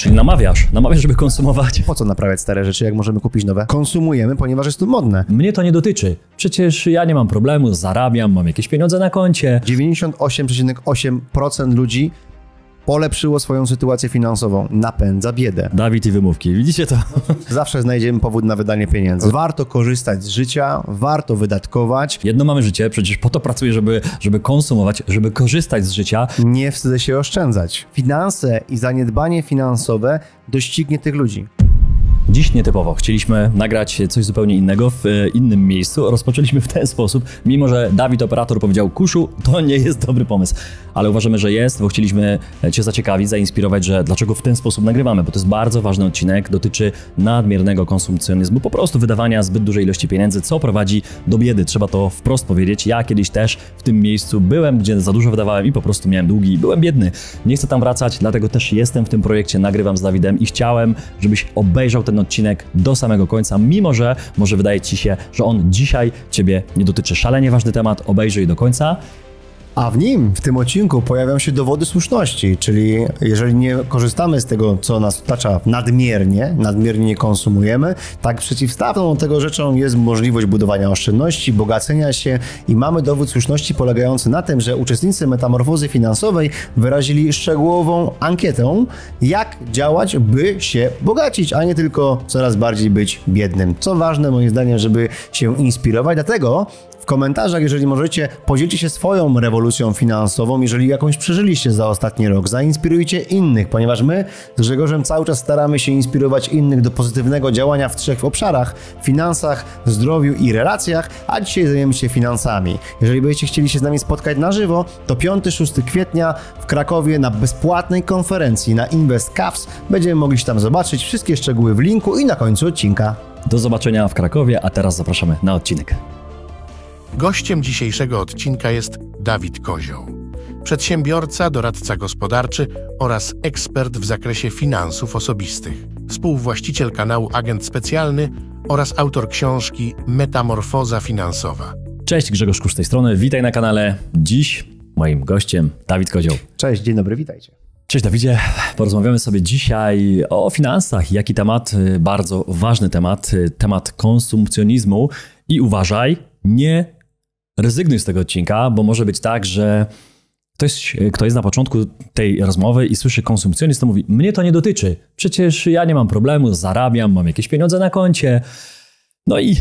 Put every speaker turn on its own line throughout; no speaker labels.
Czyli namawiasz, żeby konsumować.
Po co naprawiać stare rzeczy, jak możemy kupić nowe? Konsumujemy, ponieważ jest to modne.
Mnie to nie dotyczy. Przecież ja nie mam problemu, zarabiam, mam jakieś pieniądze na koncie.
98,8% ludzi polepszyło swoją sytuację finansową. Napędza biedę.
Dawid i wymówki, widzicie to?
Zawsze znajdziemy powód na wydanie pieniędzy. Warto korzystać z życia, warto wydatkować.
Jedno mamy życie, przecież po to pracuję, żeby konsumować, żeby korzystać z życia.
Nie wstydzę się oszczędzać. Finanse i zaniedbanie finansowe doścignie tych ludzi.
Dziś nietypowo. Chcieliśmy nagrać coś zupełnie innego w innym miejscu. Rozpoczęliśmy w ten sposób, mimo że Dawid, operator, powiedział: Kuszu, to nie jest dobry pomysł. Ale uważamy, że jest, bo chcieliśmy Cię zaciekawić, zainspirować, że dlaczego w ten sposób nagrywamy, bo to jest bardzo ważny odcinek, dotyczy nadmiernego konsumpcjonizmu, po prostu wydawania zbyt dużej ilości pieniędzy, co prowadzi do biedy. Trzeba to wprost powiedzieć. Ja kiedyś też w tym miejscu byłem, gdzie za dużo wydawałem i po prostu miałem długi i byłem biedny. Nie chcę tam wracać, dlatego też jestem w tym projekcie, nagrywam z Dawidem i chciałem, żebyś obejrzał ten odcinek do samego końca, mimo że może wydaje Ci się, że on dzisiaj Ciebie nie dotyczy. Szalenie ważny temat, obejrzyj do końca.
A w tym odcinku pojawią się dowody słuszności, czyli jeżeli nie korzystamy z tego, co nas otacza nadmiernie nie konsumujemy, tak przeciwstawną tego rzeczą jest możliwość budowania oszczędności, bogacenia się i mamy dowód słuszności polegający na tym, że uczestnicy metamorfozy finansowej wyrazili szczegółową ankietę, jak działać, by się bogacić, a nie tylko coraz bardziej być biednym. Co ważne moim zdaniem, żeby się inspirować, dlatego w komentarzach, jeżeli możecie, podzielcie się swoją rewolucją finansową, jeżeli jakąś przeżyliście za ostatni rok. Zainspirujcie innych, ponieważ my z Grzegorzem cały czas staramy się inspirować innych do pozytywnego działania w 3 obszarach: finansach, zdrowiu i relacjach, a dzisiaj zajmiemy się finansami. Jeżeli będziecie chcieli się z nami spotkać na żywo, to 5-6 kwietnia w Krakowie na bezpłatnej konferencji na Invest Caps będziemy mogli się tam zobaczyć. Wszystkie szczegóły w linku i na końcu odcinka.
Do zobaczenia w Krakowie, a teraz zapraszamy na odcinek.
Gościem dzisiejszego odcinka jest Dawid Kozioł, przedsiębiorca, doradca gospodarczy oraz ekspert w zakresie finansów osobistych, współwłaściciel kanału Agent Specjalny oraz autor książki Metamorfoza finansowa.
Cześć, Grzegorz Kusz z tej strony, witaj na kanale. Dziś moim gościem Dawid Kozioł.
Cześć, dzień dobry, witajcie.
Cześć Dawidzie, porozmawiamy sobie dzisiaj o finansach. Jaki temat? Bardzo ważny temat, temat konsumpcjonizmu i uważaj, nie rezygnuj z tego odcinka, bo może być tak, że ktoś, kto jest na początku tej rozmowy i słyszy konsumpcjonizm, to mówi: mnie to nie dotyczy, przecież ja nie mam problemu, zarabiam, mam jakieś pieniądze na koncie. No i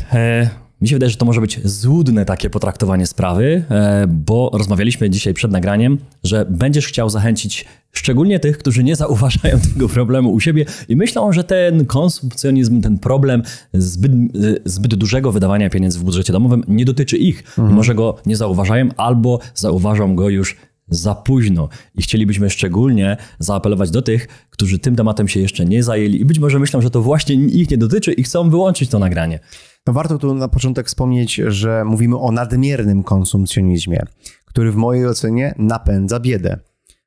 mi się wydaje, że to może być złudne takie potraktowanie sprawy, bo rozmawialiśmy dzisiaj przed nagraniem, że będziesz chciał zachęcić szczególnie tych, którzy nie zauważają tego problemu u siebie i myślą, że ten konsumpcjonizm, ten problem zbyt dużego wydawania pieniędzy w budżecie domowym nie dotyczy ich. I może go nie zauważają albo zauważą go już za późno. I chcielibyśmy szczególnie zaapelować do tych, którzy tym tematem się jeszcze nie zajęli i być może myślą, że to właśnie ich nie dotyczy i chcą wyłączyć to nagranie.
No warto tu na początek wspomnieć, że mówimy o nadmiernym konsumpcjonizmie, który w mojej ocenie napędza biedę.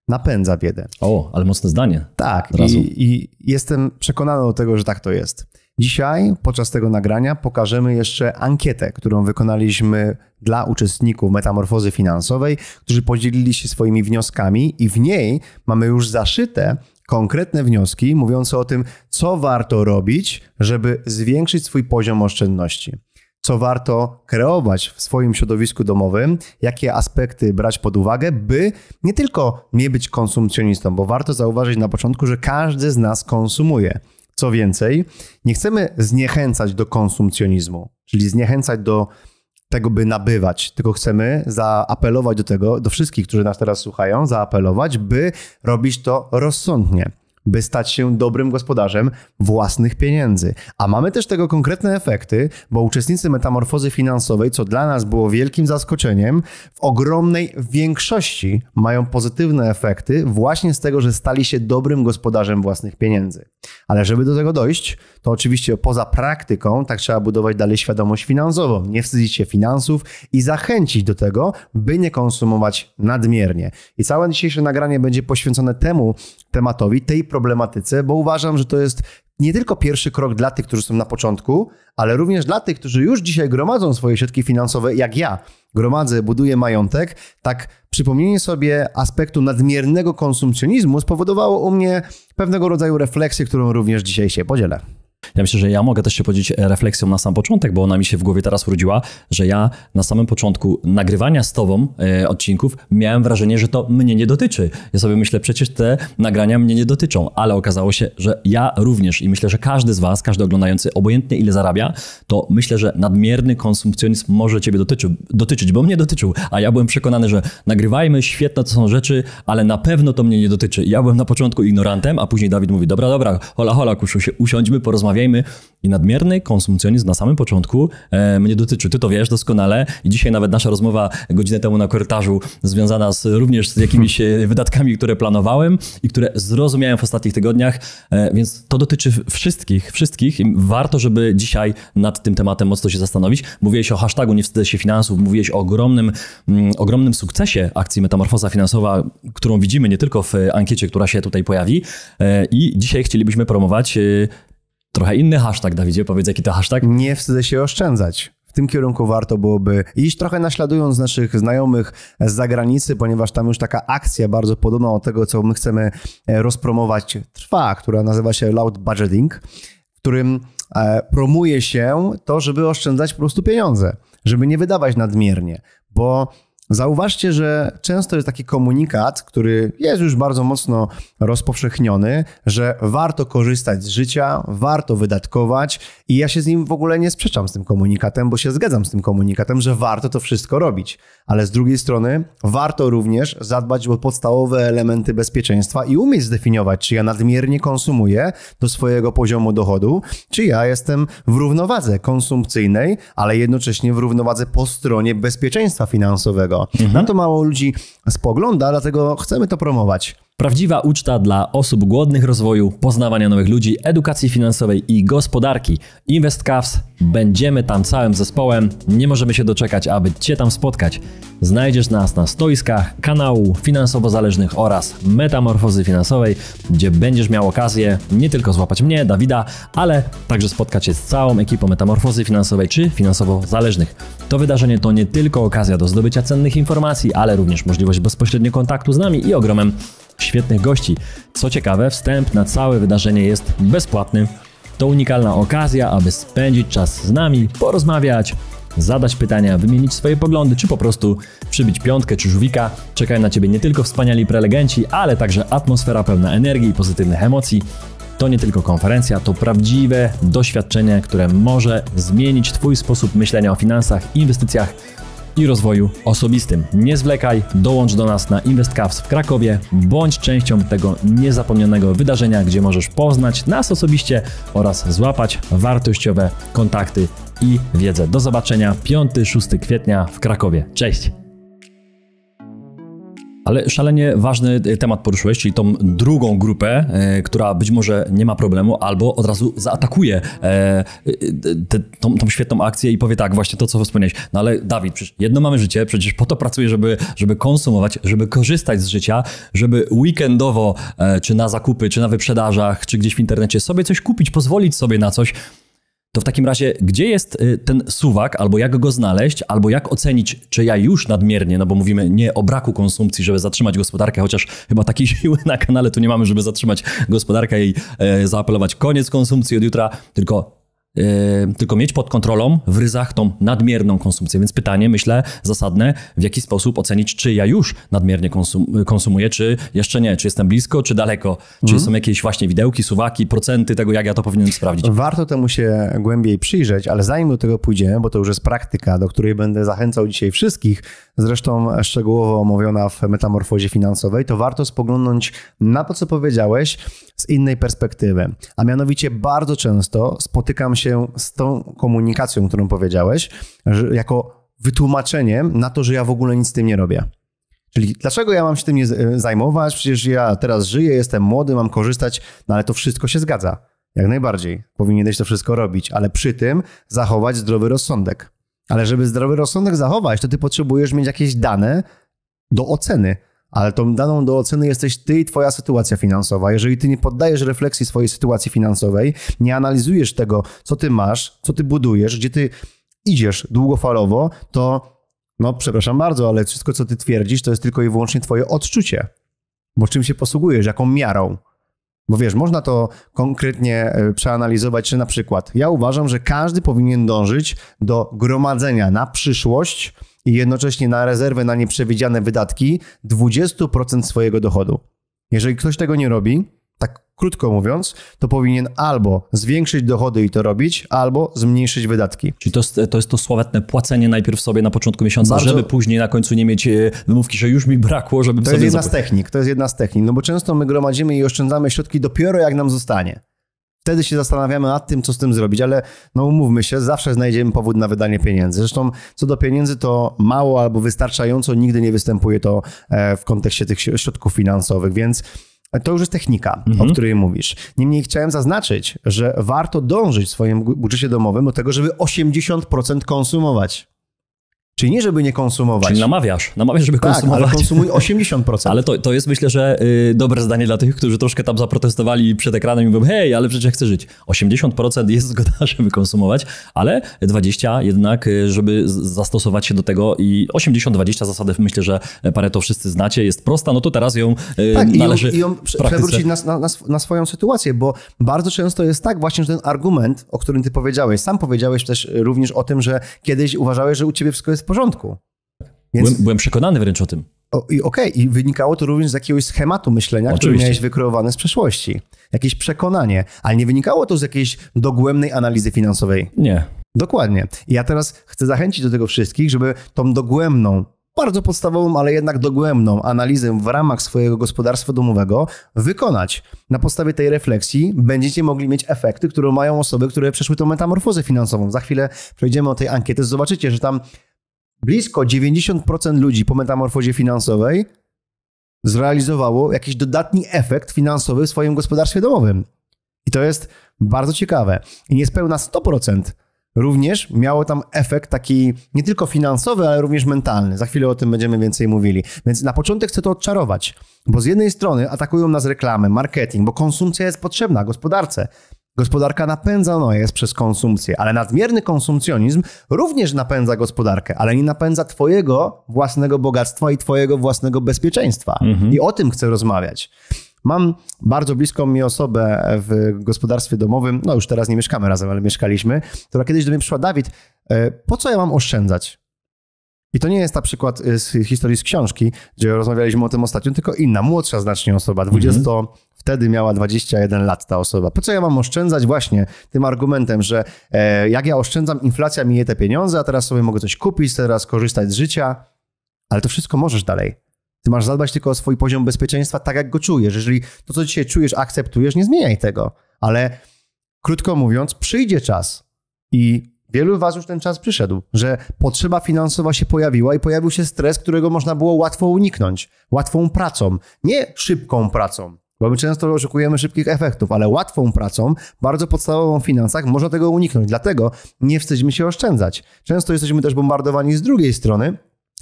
Napędza biedę.
O, ale mocne zdanie.
Tak, i jestem przekonany do tego, że tak to jest. Dzisiaj podczas tego nagrania pokażemy jeszcze ankietę, którą wykonaliśmy dla uczestników metamorfozy finansowej, którzy podzielili się swoimi wnioskami i w niej mamy już zaszyte konkretne wnioski mówiące o tym, co warto robić, żeby zwiększyć swój poziom oszczędności. Co warto kreować w swoim środowisku domowym, jakie aspekty brać pod uwagę, by nie tylko nie być konsumpcjonistą, bo warto zauważyć na początku, że każdy z nas konsumuje. Co więcej, nie chcemy zniechęcać do konsumpcjonizmu, czyli zniechęcać do tego, by nabywać, tylko chcemy zaapelować do tego, do wszystkich, którzy nas teraz słuchają, zaapelować, by robić to rozsądnie, by stać się dobrym gospodarzem własnych pieniędzy. A mamy też tego konkretne efekty, bo uczestnicy metamorfozy finansowej, co dla nas było wielkim zaskoczeniem, w ogromnej większości mają pozytywne efekty właśnie z tego, że stali się dobrym gospodarzem własnych pieniędzy. Ale żeby do tego dojść, to oczywiście poza praktyką tak trzeba budować dalej świadomość finansową, nie wstydzić się finansów i zachęcić do tego, by nie konsumować nadmiernie. I całe dzisiejsze nagranie będzie poświęcone temu tematowi, tej problematyce, bo uważam, że to jest nie tylko pierwszy krok dla tych, którzy są na początku, ale również dla tych, którzy już dzisiaj gromadzą swoje środki finansowe, jak ja gromadzę, buduję majątek. Tak przypomnienie sobie aspektu nadmiernego konsumpcjonizmu spowodowało u mnie pewnego rodzaju refleksję, którą również dzisiaj się podzielę.
Ja myślę, że ja mogę też się podzielić refleksją na sam początek, bo ona mi się w głowie teraz urodziła, że ja na samym początku nagrywania z tobą odcinków miałem wrażenie, że to mnie nie dotyczy. Ja sobie myślę, przecież te nagrania mnie nie dotyczą, ale okazało się, że ja również i myślę, że każdy z was, każdy oglądający, obojętnie ile zarabia, to myślę, że nadmierny konsumpcjonizm może ciebie dotyczyć, bo mnie dotyczył, a ja byłem przekonany, że nagrywajmy, świetne to są rzeczy, ale na pewno to mnie nie dotyczy. Ja byłem na początku ignorantem, a później Dawid mówi, dobra, hola, kuszu, usiądźmy, porozmawiajmy. I nadmierny konsumpcjonizm na samym początku mnie dotyczy. Ty to wiesz doskonale i dzisiaj nawet nasza rozmowa godzinę temu na korytarzu związana również z jakimiś wydatkami, które planowałem i które zrozumiałem w ostatnich tygodniach, więc to dotyczy wszystkich i warto, żeby dzisiaj nad tym tematem mocno się zastanowić. Mówiłeś o hashtagu Nie wstydzę się finansów, mówiłeś o ogromnym sukcesie akcji Metamorfoza Finansowa, którą widzimy nie tylko w ankiecie, która się tutaj pojawi i dzisiaj chcielibyśmy promować trochę inny hashtag, Dawidzie, powiedz jaki to hashtag?
Nie wstydzę się oszczędzać. W tym kierunku warto byłoby iść, trochę naśladując naszych znajomych z zagranicy, ponieważ tam już taka akcja bardzo podobna do tego, co my chcemy rozpromować, trwa, która nazywa się Loud Budgeting, w którym promuje się to, żeby oszczędzać po prostu pieniądze, żeby nie wydawać nadmiernie, bo zauważcie, że często jest taki komunikat, który jest już bardzo mocno rozpowszechniony, że warto korzystać z życia, warto wydatkować i ja się z nim w ogóle nie sprzeczam z tym komunikatem, bo się zgadzam z tym komunikatem, że warto to wszystko robić. Ale z drugiej strony warto również zadbać o podstawowe elementy bezpieczeństwa i umieć zdefiniować, czy ja nadmiernie konsumuję do swojego poziomu dochodu, czy ja jestem w równowadze konsumpcyjnej, ale jednocześnie w równowadze po stronie bezpieczeństwa finansowego. Na to mało ludzi spogląda, dlatego chcemy to promować.
Prawdziwa uczta dla osób głodnych rozwoju, poznawania nowych ludzi, edukacji finansowej i gospodarki. InvestCaves. Będziemy tam całym zespołem. Nie możemy się doczekać, aby Cię tam spotkać. Znajdziesz nas na stoiskach kanału Finansowo Zależnych oraz Metamorfozy Finansowej, gdzie będziesz miał okazję nie tylko złapać mnie, Dawida, ale także spotkać się z całą ekipą Metamorfozy Finansowej czy Finansowo Zależnych. To wydarzenie to nie tylko okazja do zdobycia cennych informacji, ale również możliwość bezpośredniego kontaktu z nami i ogromem świetnych gości. Co ciekawe, wstęp na całe wydarzenie jest bezpłatny. To unikalna okazja, aby spędzić czas z nami, porozmawiać, zadać pytania, wymienić swoje poglądy, czy po prostu przybić piątkę czy żółwika. Czekają na Ciebie nie tylko wspaniali prelegenci, ale także atmosfera pełna energii i pozytywnych emocji. To nie tylko konferencja, to prawdziwe doświadczenie, które może zmienić Twój sposób myślenia o finansach, inwestycjach i rozwoju osobistym. Nie zwlekaj, dołącz do nas na InvestCaves w Krakowie, bądź częścią tego niezapomnianego wydarzenia, gdzie możesz poznać nas osobiście oraz złapać wartościowe kontakty i wiedzę. Do zobaczenia 5-6 kwietnia w Krakowie. Cześć! Ale szalenie ważny temat poruszyłeś, czyli tą drugą grupę, która być może nie ma problemu albo od razu zaatakuje tą świetną akcję i powie tak, właśnie to, co wspomniałeś. No ale Dawid, przecież jedno mamy życie, przecież po to pracuję, żeby konsumować, żeby korzystać z życia, żeby weekendowo, czy na zakupy, czy na wyprzedażach, czy gdzieś w internecie sobie coś kupić, pozwolić sobie na coś. To w takim razie, gdzie jest ten suwak, albo jak go znaleźć, albo jak ocenić, czy ja już nadmiernie, no bo mówimy nie o braku konsumpcji, żeby zatrzymać gospodarkę, chociaż chyba takiej siły na kanale tu nie mamy, żeby zatrzymać gospodarkę i zaapelować koniec konsumpcji od jutra, tylko mieć pod kontrolą w ryzach tą nadmierną konsumpcję. Więc pytanie, myślę, zasadne, w jaki sposób ocenić, czy ja już nadmiernie konsumuję, czy jeszcze nie, czy jestem blisko, czy daleko, czy są jakieś właśnie widełki, suwaki, procenty tego, jak ja to powinienem sprawdzić.
Warto temu się głębiej przyjrzeć, ale zanim do tego pójdziemy, bo to już jest praktyka, do której będę zachęcał dzisiaj wszystkich, zresztą szczegółowo omówiona w Metamorfozie Finansowej, to warto spoglądnąć na to, co powiedziałeś z innej perspektywy. A mianowicie bardzo często spotykam się z tą komunikacją, którą powiedziałeś, jako wytłumaczeniem na to, że ja w ogóle nic z tym nie robię. Czyli dlaczego ja mam się tym nie zajmować? Przecież ja teraz żyję, jestem młody, mam korzystać, no ale to wszystko się zgadza. Jak najbardziej. Powinieneś to wszystko robić, ale przy tym zachować zdrowy rozsądek. Ale żeby zdrowy rozsądek zachować, to ty potrzebujesz mieć jakieś dane do oceny. ale tą daną do oceny jesteś ty i twoja sytuacja finansowa. Jeżeli ty nie poddajesz refleksji swojej sytuacji finansowej, nie analizujesz tego, co ty masz, co ty budujesz, gdzie ty idziesz długofalowo, to no przepraszam bardzo, ale wszystko, co ty twierdzisz, to jest tylko i wyłącznie twoje odczucie. Bo czym się posługujesz, jaką miarą? Bo wiesz, można to konkretnie przeanalizować, że na przykład ja uważam, że każdy powinien dążyć do gromadzenia na przyszłość i jednocześnie na rezerwę na nieprzewidziane wydatki 20% swojego dochodu. Jeżeli ktoś tego nie robi, tak krótko mówiąc, to powinien albo zwiększyć dochody i to robić, albo zmniejszyć wydatki.
Czyli to jest to sławetne płacenie najpierw sobie na początku miesiąca, żeby później na końcu nie mieć wymówki, że już mi brakło, żebym
to
sobie...
To jest jedna z technik, no bo często my gromadzimy i oszczędzamy środki dopiero jak nam zostanie. Wtedy się zastanawiamy nad tym, co z tym zrobić, ale no umówmy się, zawsze znajdziemy powód na wydanie pieniędzy. Zresztą co do pieniędzy, to mało albo wystarczająco nigdy nie występuje to w kontekście tych środków finansowych, więc to już jest technika, o której mówisz. Niemniej chciałem zaznaczyć, że warto dążyć w swoim budżecie domowym do tego, żeby 80% konsumować. Czyli nie, żeby nie konsumować.
Czyli namawiasz, żeby konsumować.
Ale konsumuj 80%.
Ale to jest, myślę, że dobre zdanie dla tych, którzy troszkę tam zaprotestowali przed ekranem i mówią, hej, ale przecież ja chcę żyć. 80% jest zgoda, żeby konsumować, ale 20% jednak, żeby zastosować się do tego i 80-20 zasadę, myślę, że Pareto wszyscy znacie, jest prosta, no to teraz ją należy
i ją przewrócić na swoją sytuację, bo bardzo często jest tak właśnie, że ten argument, o którym ty powiedziałeś, sam powiedziałeś też również o tym, że kiedyś uważałeś, że u ciebie wszystko jest w porządku.
Więc... Byłem przekonany wręcz o tym.
I wynikało to również z jakiegoś schematu myślenia, który miałeś wykreowany z przeszłości. Jakieś przekonanie, ale nie wynikało to z jakiejś dogłębnej analizy finansowej.
Nie.
Dokładnie. I ja teraz chcę zachęcić do tego wszystkich, żeby tą dogłębną, bardzo podstawową, ale jednak dogłębną analizę w ramach swojego gospodarstwa domowego wykonać. Na podstawie tej refleksji będziecie mogli mieć efekty, które mają osoby, które przeszły tą metamorfozę finansową. Za chwilę przejdziemy o tej ankiety, zobaczycie, że tam blisko 90% ludzi po metamorfozie finansowej zrealizowało jakiś dodatni efekt finansowy w swoim gospodarstwie domowym. I to jest bardzo ciekawe. I niespełna 100% również miało tam efekt taki nie tylko finansowy, ale również mentalny. Za chwilę o tym będziemy więcej mówili. Więc na początek chcę to odczarować, bo z jednej strony atakują nas reklamy, marketing, bo konsumpcja jest potrzebna gospodarce. Gospodarka napędzana jest przez konsumpcję, ale nadmierny konsumpcjonizm również napędza gospodarkę, ale nie napędza twojego własnego bogactwa i twojego własnego bezpieczeństwa. I o tym chcę rozmawiać. Mam bardzo bliską mi osobę w gospodarstwie domowym, no już teraz nie mieszkamy razem, ale mieszkaliśmy, która kiedyś do mnie przyszła: Dawid, po co ja mam oszczędzać? I to nie jest na przykład z historii z książki, gdzie rozmawialiśmy o tym ostatnio, tylko inna, młodsza znacznie osoba, wtedy miała 21 lat ta osoba. Po co ja mam oszczędzać? Właśnie tym argumentem, że jak ja oszczędzam, inflacja mi je te pieniądze, a teraz sobie mogę coś kupić, teraz korzystać z życia, ale to wszystko możesz dalej. Ty masz zadbać tylko o swój poziom bezpieczeństwa tak, jak go czujesz. Jeżeli to, co dzisiaj czujesz, akceptujesz, nie zmieniaj tego. Ale krótko mówiąc, przyjdzie czas i wielu z was już ten czas przyszedł, że potrzeba finansowa się pojawiła i pojawił się stres, którego można było łatwo uniknąć. Łatwą pracą, nie szybką pracą, bo my często oczekujemy szybkich efektów, ale łatwą pracą, bardzo podstawową w finansach, można tego uniknąć. Dlatego nie wstydźmy się oszczędzać. Często jesteśmy też bombardowani z drugiej strony,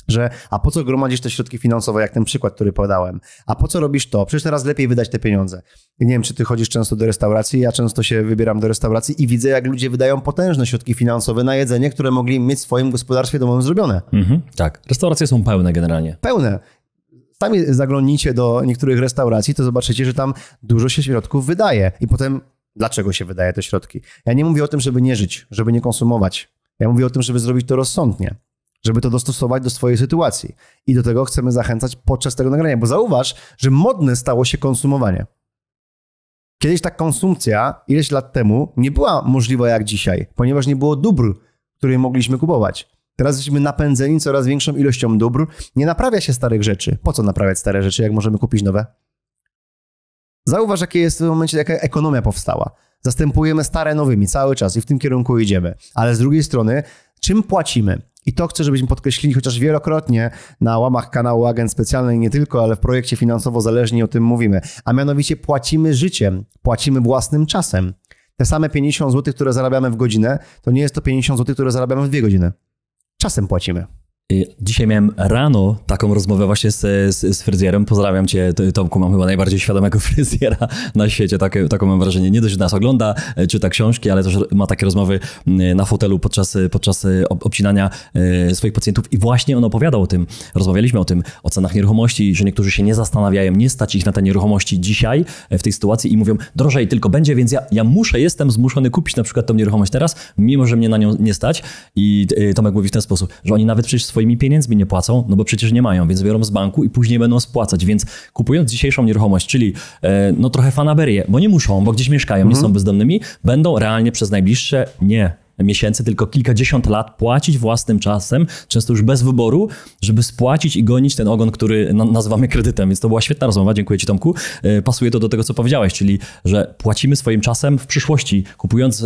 że a po co gromadzisz te środki finansowe, jak ten przykład, który podałem? A po co robisz to? Przecież teraz lepiej wydać te pieniądze. I nie wiem, czy ty chodzisz często do restauracji, ja często się wybieram do restauracji i widzę, jak ludzie wydają potężne środki finansowe na jedzenie, które mogli mieć w swoim gospodarstwie domowym zrobione.
Tak, restauracje są pełne generalnie.
Pełne. Sami zaglądnijcie do niektórych restauracji, to zobaczycie, że tam dużo się środków wydaje. I potem, dlaczego się wydaje te środki? Ja nie mówię o tym, żeby nie żyć, żeby nie konsumować. Ja mówię o tym, żeby zrobić to rozsądnie, żeby to dostosować do swojej sytuacji. I do tego chcemy zachęcać podczas tego nagrania, bo zauważ, że modne stało się konsumowanie. Kiedyś ta konsumpcja, ileś lat temu, nie była możliwa jak dzisiaj, ponieważ nie było dóbr, które mogliśmy kupować. Teraz jesteśmy napędzeni coraz większą ilością dóbr. Nie naprawia się starych rzeczy. Po co naprawiać stare rzeczy, jak możemy kupić nowe? Zauważ, jakie jest w tym momencie, jaka ekonomia powstała. Zastępujemy stare nowymi cały czas i w tym kierunku idziemy. Ale z drugiej strony, czym płacimy? I to chcę, żebyśmy podkreślili, chociaż wielokrotnie na łamach kanału Agent Specjalny, nie tylko, ale w projekcie Finansowo Zależni o tym mówimy. A mianowicie płacimy życiem, płacimy własnym czasem. Te same 50 zł, które zarabiamy w godzinę, to nie jest to 50 zł, które zarabiamy w 2 godziny. Czasem płacimy.
Dzisiaj miałem rano taką rozmowę właśnie z fryzjerem. Pozdrawiam cię, Tomku, mam chyba najbardziej świadomego fryzjera na świecie, taką mam wrażenie. Nie dość, że nas ogląda, czyta książki, ale też ma takie rozmowy na fotelu podczas obcinania swoich pacjentów i właśnie on opowiadał o tym. Rozmawialiśmy o tym, o cenach nieruchomości, że niektórzy się nie zastanawiają, nie stać ich na te nieruchomości dzisiaj w tej sytuacji i mówią, drożej tylko będzie, więc ja jestem zmuszony kupić na przykład tą nieruchomość teraz, mimo że mnie na nią nie stać. I Tomek mówi w ten sposób, że oni nawet przecież swoimi pieniędzmi nie płacą, no bo przecież nie mają, więc biorą z banku i później będą spłacać, więc kupując dzisiejszą nieruchomość, czyli no trochę fanaberię, bo nie muszą, bo gdzieś mieszkają, nie są bezdomnymi, będą realnie przez najbliższe miesięcy, tylko kilkadziesiąt lat płacić własnym czasem, często już bez wyboru, żeby spłacić i gonić ten ogon, który nazywamy kredytem. Więc to była świetna rozmowa, dziękuję ci, Tomku. Pasuje to do tego, co powiedziałeś, czyli że płacimy swoim czasem w przyszłości, kupując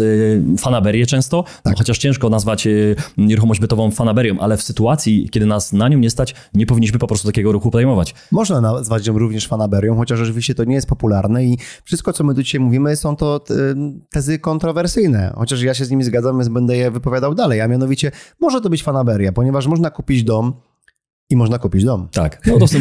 fanaberię często, tak. Chociaż ciężko nazwać nieruchomość bytową fanaberią, ale w sytuacji, kiedy nas na nią nie stać, nie powinniśmy po prostu takiego ruchu podejmować.
Można nazwać ją również fanaberią, chociaż oczywiście to nie jest popularne i wszystko, co my tu dzisiaj mówimy, są to tezy kontrowersyjne, chociaż ja się z nimi zgadzam, więc będę je wypowiadał dalej, a mianowicie może to być fanaberia, ponieważ można kupić dom i można kupić dom.
Tak. No to są...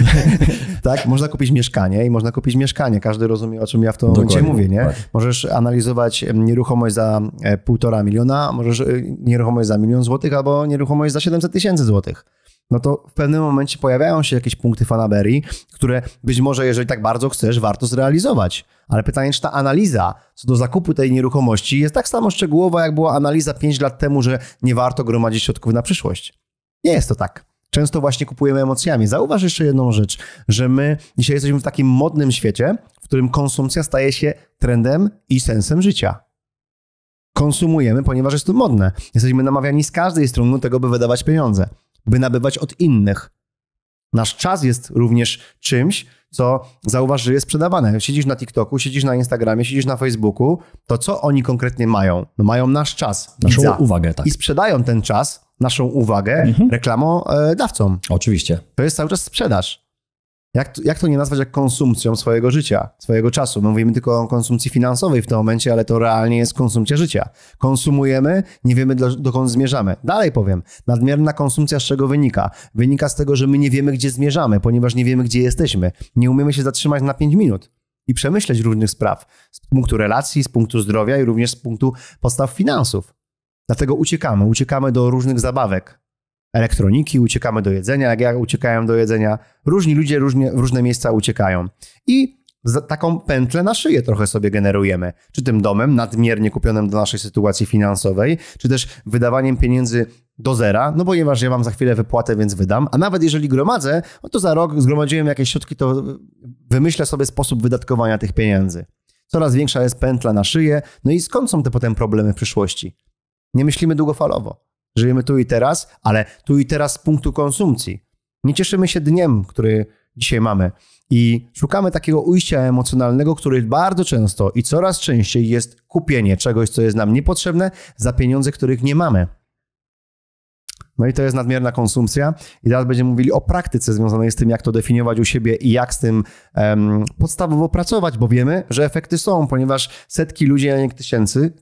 tak, można kupić mieszkanie i można kupić mieszkanie. Każdy rozumie, o czym ja w tym momencie mówię, nie? Tak. Możesz analizować nieruchomość za 1,5 miliona, możesz nieruchomość za 1 000 000 złotych albo nieruchomość za 700 000 złotych. No to w pewnym momencie pojawiają się jakieś punkty fanaberii, które być może, jeżeli tak bardzo chcesz, warto zrealizować. Ale pytanie, czy ta analiza co do zakupu tej nieruchomości jest tak samo szczegółowa, jak była analiza 5 lat temu, że nie warto gromadzić środków na przyszłość. Nie jest to tak. Często właśnie kupujemy emocjami. Zauważ jeszcze jedną rzecz, że my dzisiaj jesteśmy w takim modnym świecie, w którym konsumpcja staje się trendem i sensem życia. Konsumujemy, ponieważ jest to modne. Jesteśmy namawiani z każdej strony do tego, by wydawać pieniądze, by nabywać od innych. Nasz czas jest również czymś, co zauważ, że jest sprzedawane. Siedzisz na TikToku, siedzisz na Instagramie, siedzisz na Facebooku, to co oni konkretnie mają? No mają nasz czas.
Naszą uwagę, tak.
I sprzedają ten czas, naszą uwagę reklamodawcom.
Oczywiście.
To jest cały czas sprzedaż. Jak to nie nazwać jak konsumpcją swojego życia, swojego czasu? My mówimy tylko o konsumpcji finansowej w tym momencie, ale to realnie jest konsumpcja życia. Konsumujemy, nie wiemy dokąd zmierzamy. Dalej powiem, nadmierna konsumpcja z czego wynika? Wynika z tego, że my nie wiemy, gdzie zmierzamy, ponieważ nie wiemy, gdzie jesteśmy. Nie umiemy się zatrzymać na 5 minut i przemyśleć różnych spraw z punktu relacji, z punktu zdrowia i również z punktu podstaw finansów. Dlatego uciekamy do różnych zabawek. Elektroniki, uciekamy do jedzenia, jak ja uciekałem do jedzenia. Różni ludzie w różne miejsca uciekają. I taką pętlę na szyję trochę sobie generujemy. Czy tym domem nadmiernie kupionym do naszej sytuacji finansowej, czy też wydawaniem pieniędzy do zera, no ponieważ ja mam za chwilę wypłatę, więc wydam. A nawet jeżeli gromadzę, no to za rok zgromadziłem jakieś środki, to wymyślę sobie sposób wydatkowania tych pieniędzy. Coraz większa jest pętla na szyję. No i skąd są te potem problemy w przyszłości? Nie myślimy długofalowo. Żyjemy tu i teraz, ale tu i teraz z punktu konsumpcji. Nie cieszymy się dniem, który dzisiaj mamy i szukamy takiego ujścia emocjonalnego, który bardzo często i coraz częściej jest kupienie czegoś, co jest nam niepotrzebne za pieniądze, których nie mamy. No i to jest nadmierna konsumpcja i teraz będziemy mówili o praktyce związanej z tym, jak to definiować u siebie i jak z tym podstawowo pracować, bo wiemy, że efekty są, ponieważ setki ludzi, a nie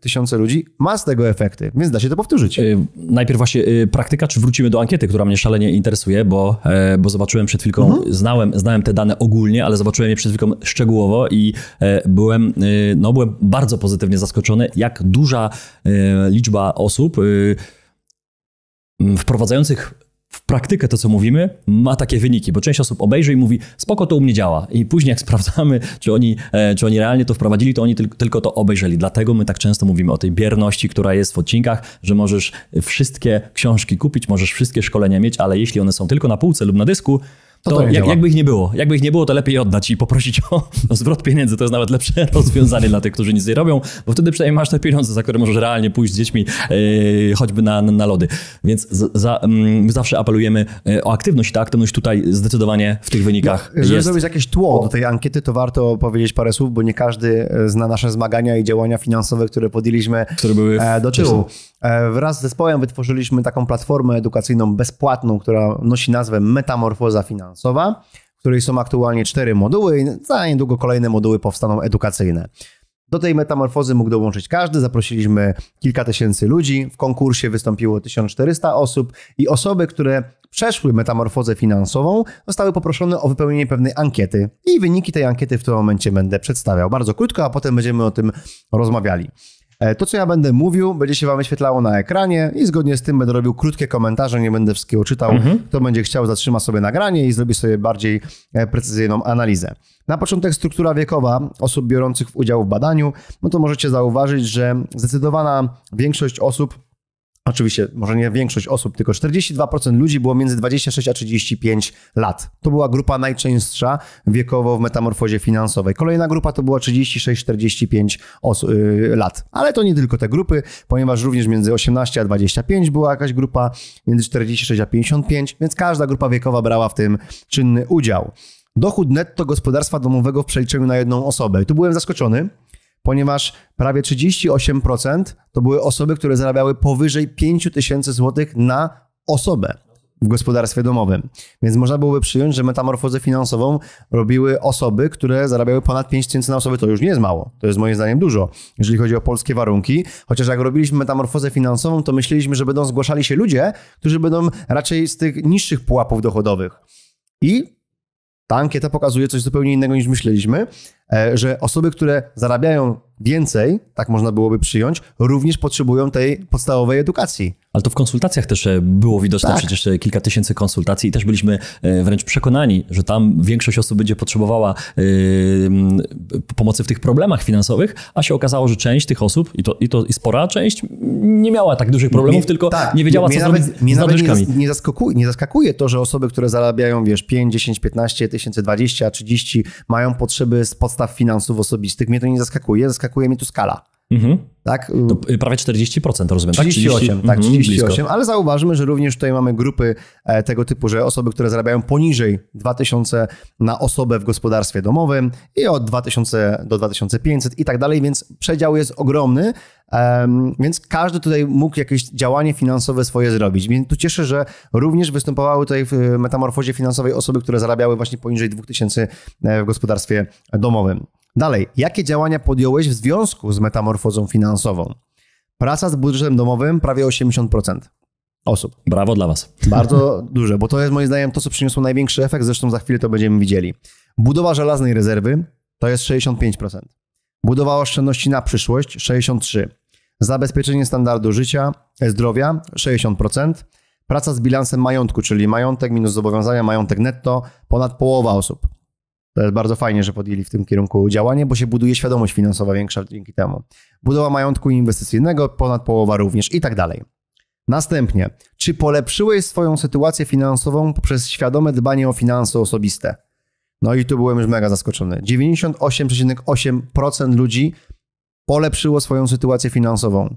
tysiące ludzi ma z tego efekty, więc da się to powtórzyć.
Najpierw właśnie praktyka, czy wrócimy do ankiety, która mnie szalenie interesuje, bo zobaczyłem przed chwilką, znałem te dane ogólnie, ale zobaczyłem je przed chwilką szczegółowo i byłem bardzo pozytywnie zaskoczony, jak duża liczba osób wprowadzających w praktykę to, co mówimy, ma takie wyniki, bo część osób obejrzy i mówi, spoko, to u mnie działa. I później jak sprawdzamy, czy oni realnie to wprowadzili, to oni tylko to obejrzeli. Dlatego my tak często mówimy o tej bierności, która jest w odcinkach, że możesz wszystkie książki kupić, możesz wszystkie szkolenia mieć, ale jeśli one są tylko na półce lub na dysku, to jakby ich nie było, to lepiej oddać i poprosić o zwrot pieniędzy. To jest nawet lepsze rozwiązanie dla tych, którzy nic nie robią, bo wtedy przynajmniej masz te pieniądze, za które możesz realnie pójść z dziećmi choćby na lody. Więc my zawsze apelujemy o aktywność. Ta aktywność tutaj zdecydowanie w tych wynikach jest.
Żeby zrobić jakieś tło do tej ankiety, to warto powiedzieć parę słów, bo nie każdy zna nasze zmagania i działania finansowe, które podjęliśmy do tyłu. Wraz z zespołem wytworzyliśmy taką platformę edukacyjną bezpłatną, która nosi nazwę Metamorfoza Finansowa, w której są aktualnie 4 moduły i za niedługo kolejne moduły powstaną edukacyjne. Do tej metamorfozy mógł dołączyć każdy. Zaprosiliśmy kilka tysięcy ludzi. W konkursie wystąpiło 1400 osób i osoby, które przeszły metamorfozę finansową, zostały poproszone o wypełnienie pewnej ankiety. I wyniki tej ankiety w tym momencie będę przedstawiał bardzo krótko, a potem będziemy o tym rozmawiali. To, co ja będę mówił, będzie się wam wyświetlało na ekranie i zgodnie z tym będę robił krótkie komentarze, nie będę wszystkiego czytał. Kto będzie chciał, zatrzyma sobie nagranie i zrobi sobie bardziej precyzyjną analizę. Na początek struktura wiekowa osób biorących udział w badaniu, no to możecie zauważyć, że zdecydowana większość osób, oczywiście może nie większość osób, tylko 42% ludzi było między 26 a 35 lat. To była grupa najczęstsza wiekowo w metamorfozie finansowej. Kolejna grupa to była 36-45 lat. Ale to nie tylko te grupy, ponieważ również między 18 a 25 była jakaś grupa, między 46 a 55, więc każda grupa wiekowa brała w tym czynny udział. Dochód netto gospodarstwa domowego w przeliczeniu na jedną osobę. I tu byłem zaskoczony, ponieważ prawie 38% to były osoby, które zarabiały powyżej 5000 zł na osobę w gospodarstwie domowym. Więc można byłoby przyjąć, że metamorfozę finansową robiły osoby, które zarabiały ponad 5000 na osobę. To już nie jest mało. To jest moim zdaniem dużo, jeżeli chodzi o polskie warunki. Chociaż jak robiliśmy metamorfozę finansową, to myśleliśmy, że będą zgłaszali się ludzie, którzy będą raczej z tych niższych pułapów dochodowych. I ta ankieta pokazuje coś zupełnie innego niż myśleliśmy, że osoby, które zarabiają więcej, tak można byłoby przyjąć, również potrzebują tej podstawowej edukacji.
Ale to w konsultacjach też było widoczne, tak. Przecież kilka tysięcy konsultacji i też byliśmy wręcz przekonani, że tam większość osób będzie potrzebowała pomocy w tych problemach finansowych, a się okazało, że część tych osób, i spora część, nie miała tak dużych problemów, tylko nie wiedziała, co zrobić z nadwyżkami.
Nie zaskakuje to, że osoby, które zarabiają, 5, 10, 15 tysięcy, 20, 30, mają potrzeby z podstaw finansów osobistych. Mnie to nie zaskakuje, zaskakuje mnie tu skala. Tak?
To prawie 40%, rozumiem.
38, tak? 38, ale zauważmy, że również tutaj mamy grupy tego typu, że osoby, które zarabiają poniżej 2000 na osobę w gospodarstwie domowym i od 2000 do 2500 i tak dalej, więc przedział jest ogromny, więc każdy tutaj mógł jakieś działanie finansowe swoje zrobić. Więc tu cieszę, że również występowały tutaj w metamorfozie finansowej osoby, które zarabiały właśnie poniżej 2000 w gospodarstwie domowym. Dalej, jakie działania podjąłeś w związku z metamorfozą finansową? Praca z budżetem domowym prawie 80% osób.
Brawo dla was.
Bardzo duże, bo to jest moim zdaniem to, co przyniosło największy efekt, zresztą za chwilę to będziemy widzieli. Budowa żelaznej rezerwy to jest 65%. Budowa oszczędności na przyszłość 63%. Zabezpieczenie standardu życia, zdrowia 60%. Praca z bilansem majątku, czyli majątek minus zobowiązania, majątek netto, ponad połowa osób. To jest bardzo fajnie, że podjęli w tym kierunku działanie, bo się buduje świadomość finansowa większa dzięki temu. Budowa majątku inwestycyjnego, ponad połowa również i tak dalej. Następnie, czy polepszyłeś swoją sytuację finansową poprzez świadome dbanie o finanse osobiste? No i tu byłem już mega zaskoczony. 98,8% ludzi polepszyło swoją sytuację finansową.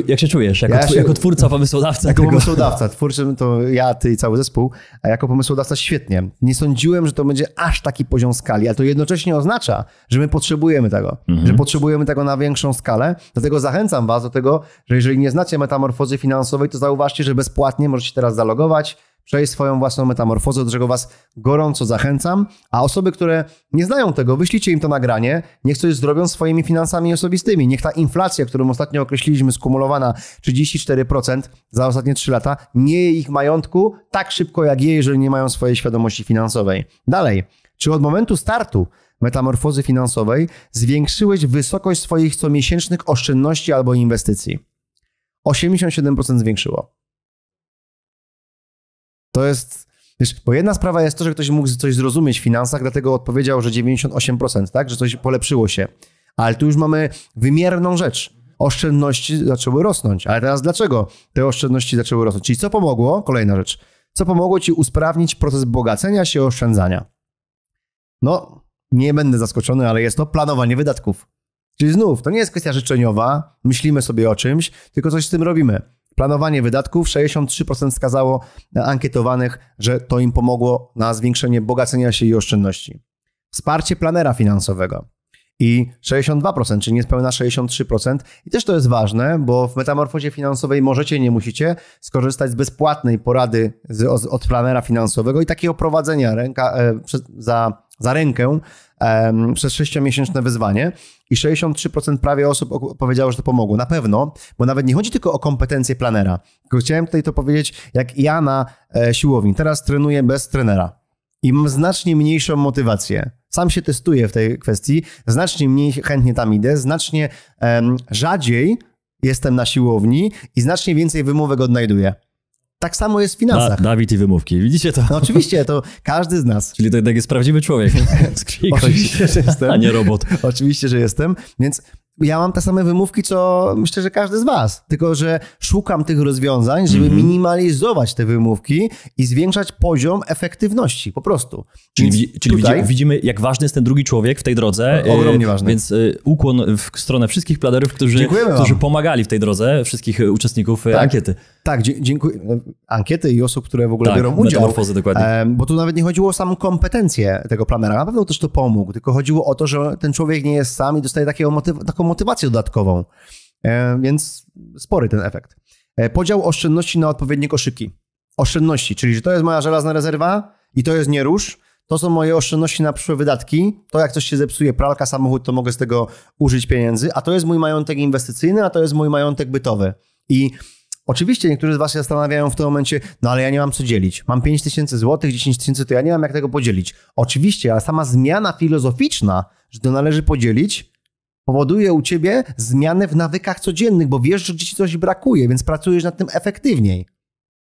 Jak się czujesz? Jako twórca, pomysłodawca?
Jako pomysłodawca. Twórczym to ja, ty i cały zespół, a jako pomysłodawca świetnie. Nie sądziłem, że to będzie aż taki poziom skali, ale to jednocześnie oznacza, że my potrzebujemy tego. Że potrzebujemy tego na większą skalę. Dlatego zachęcam was do tego, że jeżeli nie znacie metamorfozy finansowej, to zauważcie, że bezpłatnie możecie teraz zalogować, przejść swoją własną metamorfozę, do czego was gorąco zachęcam, a osoby, które nie znają tego, wyślijcie im to nagranie, niech coś zrobią swoimi finansami osobistymi. Niech ta inflacja, którą ostatnio określiliśmy, skumulowana 34% za ostatnie 3 lata, nie je ich majątku tak szybko jak je, jeżeli nie mają swojej świadomości finansowej. Dalej, czy od momentu startu metamorfozy finansowej zwiększyłeś wysokość swoich comiesięcznych oszczędności albo inwestycji? 87% zwiększyło. To jest, wiesz, bo jedna sprawa jest to, że ktoś mógł coś zrozumieć w finansach, dlatego odpowiedział, że 98%, tak, że coś polepszyło się. Ale tu już mamy wymierną rzecz. Oszczędności zaczęły rosnąć. Ale teraz dlaczego te oszczędności zaczęły rosnąć? Czyli co pomogło? Kolejna rzecz. Co pomogło ci usprawnić proces bogacenia się i oszczędzania? No, nie będę zaskoczony, ale jest to planowanie wydatków. Czyli znów, to nie jest kwestia życzeniowa, myślimy sobie o czymś, tylko coś z tym robimy. Planowanie wydatków, 63% wskazało ankietowanych, że to im pomogło na zwiększenie bogacenia się i oszczędności. Wsparcie planera finansowego i 62%, czyli niespełna 63%. I też to jest ważne, bo w metamorfozie finansowej możecie, nie musicie skorzystać z bezpłatnej porady od planera finansowego i takiego prowadzenia za za rękę przez 6-miesięczne wyzwanie i 63% prawie osób powiedziało, że to pomogło. Na pewno, bo nawet nie chodzi tylko o kompetencje planera. Tylko chciałem tutaj to powiedzieć, jak ja na siłowni. Teraz trenuję bez trenera i mam znacznie mniejszą motywację. Sam się testuję w tej kwestii, znacznie mniej chętnie tam idę, znacznie rzadziej jestem na siłowni i znacznie więcej wymówek odnajduję. Tak samo jest w finansach.
Dawid i wymówki. Widzicie to?
No oczywiście, to każdy z nas.
Czyli to jednak jest prawdziwy człowiek.
Oczywiście, że jestem.
A nie robot.
Oczywiście, że jestem. Więc ja mam te same wymówki, co myślę, że każdy z was. Tylko że szukam tych rozwiązań, żeby minimalizować te wymówki i zwiększać poziom efektywności. Po prostu.
Czyli widzimy, jak ważny jest ten drugi człowiek w tej drodze.
Ogromnie ważny.
Więc ukłon w stronę wszystkich planerów, którzy pomagali w tej drodze, wszystkich uczestników ankiety.
Tak, dziękuję. Ankiety i osób, które w ogóle biorą udział.
Metamorfozy, dokładnie.
Bo tu nawet nie chodziło o samą kompetencję tego planera. Na pewno też to pomógł, tylko chodziło o to, że ten człowiek nie jest sam i dostaje taką motywację dodatkową. Więc spory ten efekt. Podział oszczędności na odpowiednie koszyki. Oszczędności, czyli że to jest moja żelazna rezerwa i to jest nie rusz. To są moje oszczędności na przyszłe wydatki. To jak coś się zepsuje, pralka, samochód, to mogę z tego użyć pieniędzy. A to jest mój majątek inwestycyjny, a to jest mój majątek bytowy. I oczywiście niektórzy z was się zastanawiają w tym momencie, no ale ja nie mam co dzielić. Mam 5 000 złotych, 10 000, to ja nie mam jak tego podzielić. Oczywiście, ale sama zmiana filozoficzna, że to należy podzielić, powoduje u ciebie zmianę w nawykach codziennych, bo wiesz, że ci coś brakuje, więc pracujesz nad tym efektywniej.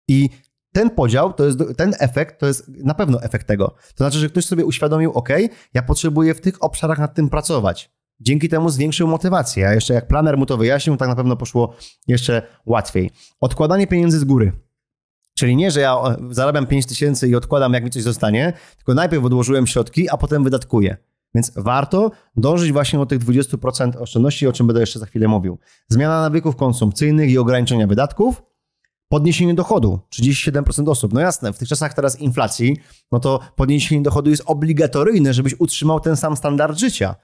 I ten podział, ten efekt, to jest na pewno efekt tego. To znaczy, że ktoś sobie uświadomił, ok, ja potrzebuję w tych obszarach nad tym pracować. Dzięki temu zwiększył motywację, a jeszcze jak planer mu to wyjaśnił, tak na pewno poszło jeszcze łatwiej. Odkładanie pieniędzy z góry. Czyli nie, że ja zarabiam 5 000 i odkładam, jak mi coś zostanie, tylko najpierw odłożyłem środki, a potem wydatkuję. Więc warto dążyć właśnie do tych 20% oszczędności, o czym będę jeszcze za chwilę mówił. Zmiana nawyków konsumpcyjnych i ograniczenia wydatków. Podniesienie dochodu. 37% osób. No jasne, w tych czasach teraz inflacji, no to podniesienie dochodu jest obligatoryjne, żebyś utrzymał ten sam standard życia.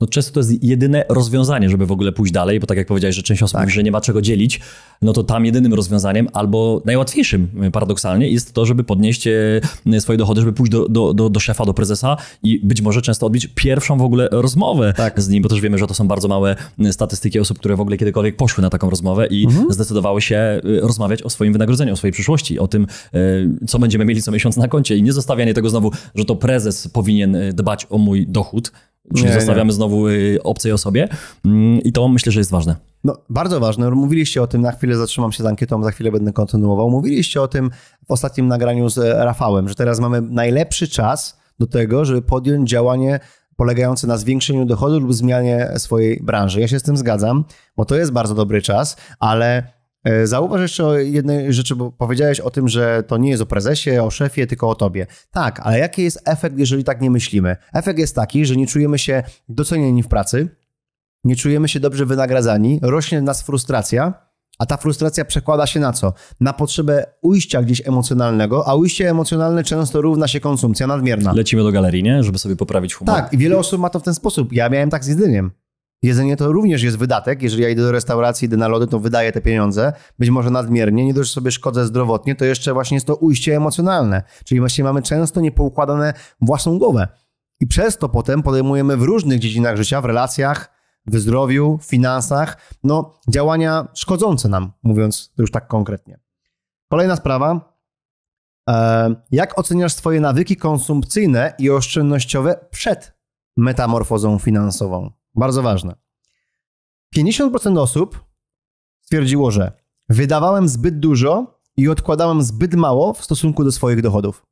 No często to jest jedyne rozwiązanie, żeby w ogóle pójść dalej, bo tak jak powiedziałeś, że część osób mówi, że nie ma czego dzielić, no to tam jedynym rozwiązaniem albo najłatwiejszym paradoksalnie jest to, żeby podnieść swoje dochody, żeby pójść do szefa, do prezesa i być może często odbyć pierwszą w ogóle rozmowę z nim, bo też wiemy, że to są bardzo małe statystyki osób, które w ogóle kiedykolwiek poszły na taką rozmowę i zdecydowały się rozmawiać o swoim wynagrodzeniu, o swojej przyszłości, o tym, co będziemy mieli co miesiąc na koncie i nie zostawianie tego znowu, że to prezes powinien dbać o mój dochód, czyli zostawiamy znowu obcej osobie i to myślę, że jest ważne.
No, bardzo ważne. Mówiliście o tym, na chwilę zatrzymam się z ankietą, za chwilę będę kontynuował. Mówiliście o tym w ostatnim nagraniu z Rafałem, że teraz mamy najlepszy czas do tego, żeby podjąć działanie polegające na zwiększeniu dochodu lub zmianie swojej branży. Ja się z tym zgadzam, bo to jest bardzo dobry czas, ale zauważ jeszcze o jednej rzeczy, bo powiedziałeś o tym, że to nie jest o prezesie, o szefie, tylko o tobie. Tak, ale jaki jest efekt, jeżeli tak nie myślimy? Efekt jest taki, że nie czujemy się docenieni w pracy, nie czujemy się dobrze wynagradzani, rośnie w nas frustracja, a ta frustracja przekłada się na co? Na potrzebę ujścia gdzieś emocjonalnego, a ujście emocjonalne często równa się konsumpcja nadmierna.
Lecimy do galerii, nie? Żeby sobie poprawić humor.
Tak, i wiele osób ma to w ten sposób. Ja miałem tak z jedzeniem. Jedzenie to również jest wydatek. Jeżeli ja idę do restauracji, idę na lody, to wydaję te pieniądze. Być może nadmiernie. Nie dość, że sobie szkodzę zdrowotnie, to jeszcze właśnie jest to ujście emocjonalne. Czyli właśnie mamy często niepoukładane własną głowę. I przez to potem podejmujemy w różnych dziedzinach życia, w relacjach, w zdrowiu, w finansach, działania szkodzące nam, mówiąc już tak konkretnie. Kolejna sprawa. Jak oceniasz swoje nawyki konsumpcyjne i oszczędnościowe przed metamorfozą finansową? Bardzo ważne. 50% osób stwierdziło, że wydawałem zbyt dużo i odkładałem zbyt mało w stosunku do swoich dochodów.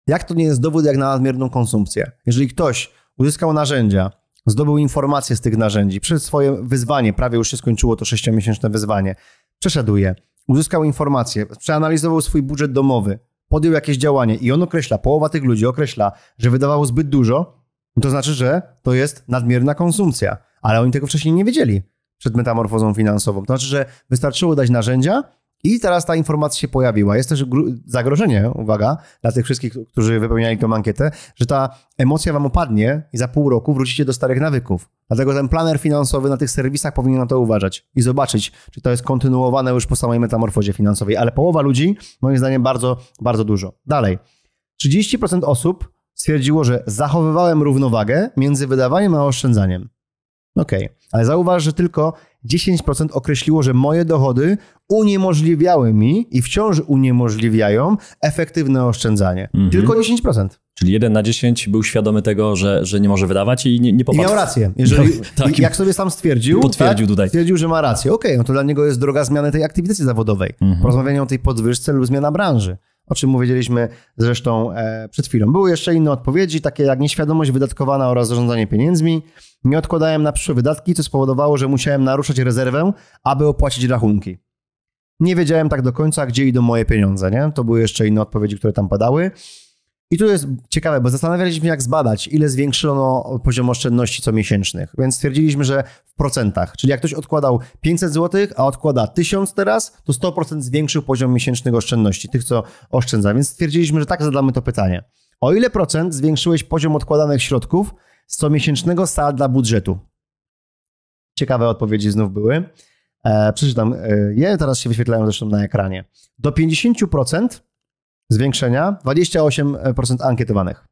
Jak to nie jest dowód jak na nadmierną konsumpcję? Jeżeli ktoś uzyskał narzędzia, zdobył informacje z tych narzędzi, przez swoje wyzwanie, prawie już się skończyło to 6-miesięczne wyzwanie, przeszedł je, uzyskał informacje, przeanalizował swój budżet domowy, podjął jakieś działanie i on określa, połowa tych ludzi określa, że wydawało zbyt dużo, to znaczy, że to jest nadmierna konsumpcja. Ale oni tego wcześniej nie wiedzieli przed metamorfozą finansową. To znaczy, że wystarczyło dać narzędzia i teraz ta informacja się pojawiła. Jest też zagrożenie, uwaga, dla tych wszystkich, którzy wypełniali tę ankietę, że ta emocja wam opadnie i za pół roku wrócicie do starych nawyków. Dlatego ten planer finansowy na tych serwisach powinien na to uważać i zobaczyć, czy to jest kontynuowane już po samej metamorfozie finansowej. Ale połowa ludzi, moim zdaniem, bardzo, bardzo dużo. Dalej. 30% osób stwierdziło, że zachowywałem równowagę między wydawaniem a oszczędzaniem. Okej, ale zauważ, że tylko 10% określiło, że moje dochody uniemożliwiały mi i wciąż uniemożliwiają efektywne oszczędzanie. Tylko 10%.
Czyli 1 na 10 był świadomy tego, że nie może wydawać i nie popatrzył.
I miał rację. Jeżeli, jak sobie sam stwierdził,
potwierdził tutaj.
Stwierdził, że ma rację. Okej, no to dla niego jest droga zmiany tej aktywności zawodowej. Porozmawianie o tej podwyżce lub zmiana branży. O czym powiedzieliśmy zresztą przed chwilą. Były jeszcze inne odpowiedzi, takie jak nieświadomość wydatkowana oraz zarządzanie pieniędzmi. Nie odkładałem na przyszłe wydatki, co spowodowało, że musiałem naruszać rezerwę, aby opłacić rachunki. Nie wiedziałem tak do końca, gdzie idą moje pieniądze, nie? To były jeszcze inne odpowiedzi, które tam padały. I tu jest ciekawe, bo zastanawialiśmy, jak zbadać, ile zwiększono poziom oszczędności comiesięcznych. Więc stwierdziliśmy, że w procentach. Czyli jak ktoś odkładał 500 zł, a odkłada 1000 teraz, to 100% zwiększył poziom miesięcznych oszczędności, tych, co oszczędza. Więc stwierdziliśmy, że tak zadamy to pytanie. O ile procent zwiększyłeś poziom odkładanych środków z comiesięcznego salda budżetu? Ciekawe odpowiedzi znów były. Przeczytam je, teraz się wyświetlają zresztą na ekranie. Do 50% zwiększenia 28% ankietowanych.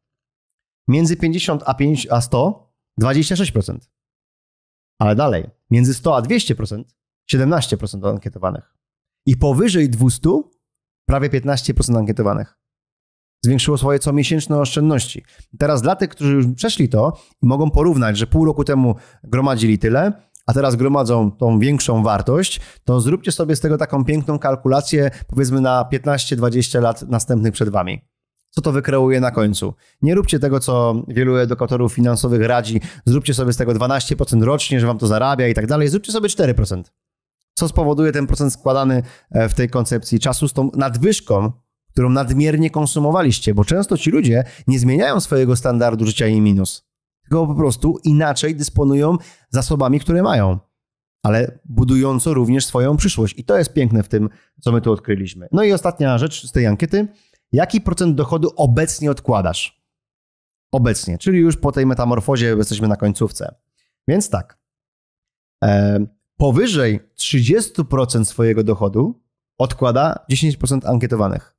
Między 50 a 100 26%. Ale dalej, między 100 a 200% 17% ankietowanych. I powyżej 200 prawie 15% ankietowanych zwiększyło swoje comiesięczne oszczędności. Teraz dla tych, którzy już przeszli to i mogą porównać, że pół roku temu gromadzili tyle, a teraz gromadzą tą większą wartość, to zróbcie sobie z tego taką piękną kalkulację, powiedzmy na 15-20 lat następnych przed wami. Co to wykreuje na końcu? Nie róbcie tego, co wielu edukatorów finansowych radzi, zróbcie sobie z tego 12% rocznie, że wam to zarabia i tak dalej, zróbcie sobie 4%. Co spowoduje ten procent składany w tej koncepcji czasu z tą nadwyżką, którą nadmiernie konsumowaliście, bo często ci ludzie nie zmieniają swojego standardu życia i minus, tylko po prostu inaczej dysponują zasobami, które mają, ale budująco również swoją przyszłość. I to jest piękne w tym, co my tu odkryliśmy. No i ostatnia rzecz z tej ankiety. Jaki procent dochodu obecnie odkładasz? Obecnie, czyli już po tej metamorfozie jesteśmy na końcówce. Więc tak, powyżej 30% swojego dochodu odkłada 10% ankietowanych.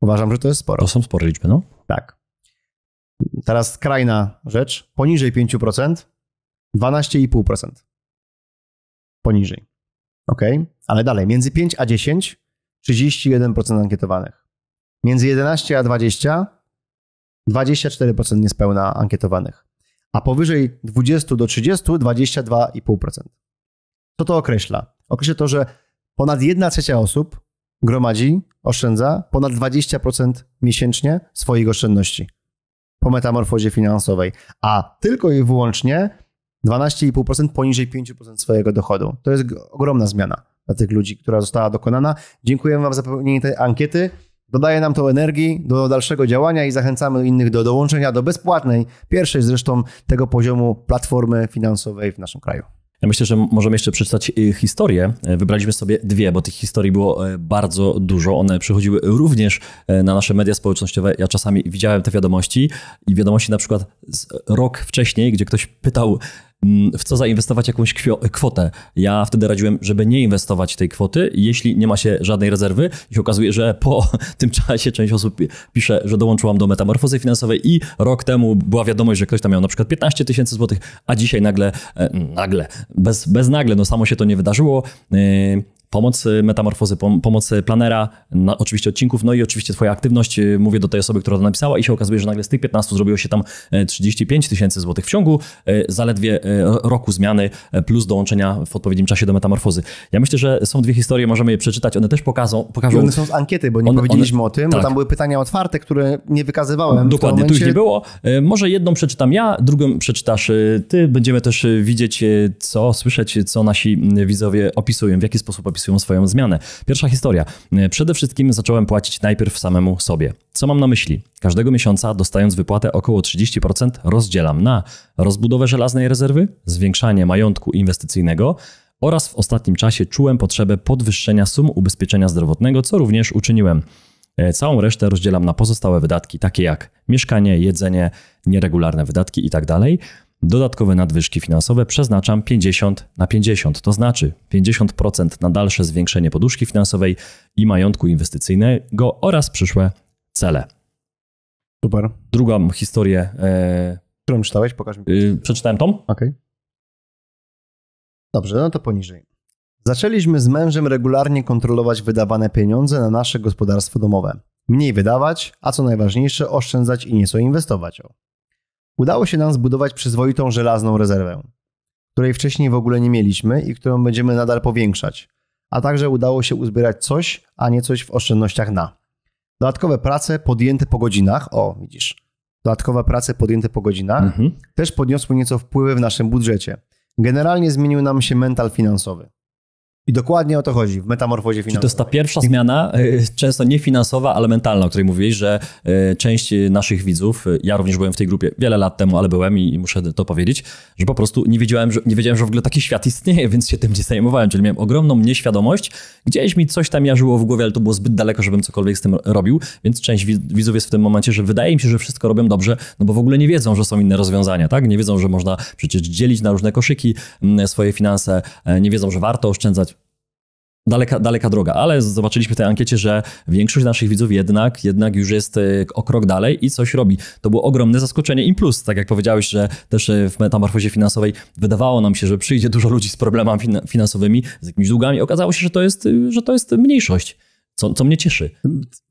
Uważam, że to jest sporo.
To są spore liczby, no?
Tak. Teraz skrajna rzecz. Poniżej 5% 12,5%. Poniżej. Ok? Ale dalej. Między 5 a 10 31% ankietowanych. Między 11 a 20 24% niespełna ankietowanych. A powyżej 20 do 30 22,5%. Co to określa? Określa to, że ponad 1/3 osób gromadzi, oszczędza ponad 20% miesięcznie swoich oszczędności po metamorfozie finansowej, a tylko i wyłącznie 12,5% poniżej 5% swojego dochodu. To jest ogromna zmiana dla tych ludzi, która została dokonana. Dziękujemy wam za wypełnienie tej ankiety. Dodaje nam to energii do dalszego działania i zachęcamy innych do dołączenia do bezpłatnej, pierwszej zresztą tego poziomu platformy finansowej w naszym kraju.
Ja myślę, że możemy jeszcze przeczytać historię. Wybraliśmy sobie 2, bo tych historii było bardzo dużo. One przychodziły również na nasze media społecznościowe. Ja czasami widziałem te wiadomości i wiadomości na przykład rok wcześniej, gdzie ktoś pytał, w co zainwestować jakąś kwotę. Ja wtedy radziłem, żeby nie inwestować tej kwoty, jeśli nie ma się żadnej rezerwy. I się okazuje, że po tym czasie część osób pisze, że dołączyłam do metamorfozy finansowej i rok temu była wiadomość, że ktoś tam miał na przykład 15 000 złotych, a dzisiaj nagle, bez nagle, no samo się to nie wydarzyło. Pomoc metamorfozy, pomoc planera, oczywiście odcinków, no i oczywiście twoja aktywność. Mówię do tej osoby, która to napisała i się okazuje, że nagle z tych 15 zrobiło się tam 35 000 złotych w ciągu zaledwie roku zmiany plus dołączenia w odpowiednim czasie do metamorfozy. Ja myślę, że są 2 historie, możemy je przeczytać, one też pokażą...
I one są z ankiety, bo nie powiedzieliśmy o tym, tak. Bo tam były pytania otwarte, które nie wykazywałem.
Dokładnie, tu ich nie było. Może jedną przeczytam ja, drugą przeczytasz ty. Będziemy też widzieć, słyszeć, co nasi widzowie opisują, w jaki sposób opisują swoją zmianę. Pierwsza historia. Przede wszystkim zacząłem płacić najpierw samemu sobie. Co mam na myśli? Każdego miesiąca, dostając wypłatę około 30%, rozdzielam na rozbudowę żelaznej rezerwy, zwiększanie majątku inwestycyjnego oraz w ostatnim czasie czułem potrzebę podwyższenia sum ubezpieczenia zdrowotnego, co również uczyniłem. Całą resztę rozdzielam na pozostałe wydatki, takie jak mieszkanie, jedzenie, nieregularne wydatki itd. Dodatkowe nadwyżki finansowe przeznaczam 50/50, to znaczy 50% na dalsze zwiększenie poduszki finansowej i majątku inwestycyjnego oraz przyszłe cele.
Super.
Drugą historię.
Którą czytałeś? Pokaż mi.
Przeczytałem tą?
Okej. Dobrze, no to poniżej. Zaczęliśmy z mężem regularnie kontrolować wydawane pieniądze na nasze gospodarstwo domowe. Mniej wydawać, a co najważniejsze, oszczędzać i nieco inwestować. Udało się nam zbudować przyzwoitą żelazną rezerwę, której wcześniej w ogóle nie mieliśmy i którą będziemy nadal powiększać. A także udało się uzbierać coś, a nie coś w oszczędnościach na. Dodatkowe prace podjęte po godzinach, widzisz, dodatkowe prace podjęte po godzinach też podniosły nieco wpływy w naszym budżecie. Generalnie zmienił nam się mental finansowy. I dokładnie o to chodzi w metamorfozie finansowej.
Czyli to jest ta pierwsza zmiana, często nie finansowa, ale mentalna, o której mówiłeś, że część naszych widzów, ja również byłem w tej grupie wiele lat temu, ale byłem i muszę to powiedzieć, że po prostu nie wiedziałem, że w ogóle taki świat istnieje, więc się tym nie zajmowałem, czyli miałem ogromną nieświadomość. Gdzieś mi coś tam jarzyło w głowie, ale to było zbyt daleko, żebym cokolwiek z tym robił, więc część widzów jest w tym momencie, że wydaje mi się, że wszystko robią dobrze, no bo w ogóle nie wiedzą, że są inne rozwiązania, tak? Nie wiedzą, że można przecież dzielić na różne koszyki swoje finanse, nie wiedzą, że warto oszczędzać. Daleka droga, ale zobaczyliśmy w tej ankiecie, że większość naszych widzów jednak już jest o krok dalej i coś robi. To było ogromne zaskoczenie i plus, tak jak powiedziałeś, że też w metamorfozie finansowej wydawało nam się, że przyjdzie dużo ludzi z problemami finansowymi, z jakimiś długami. Okazało się, że to jest mniejszość, co mnie cieszy.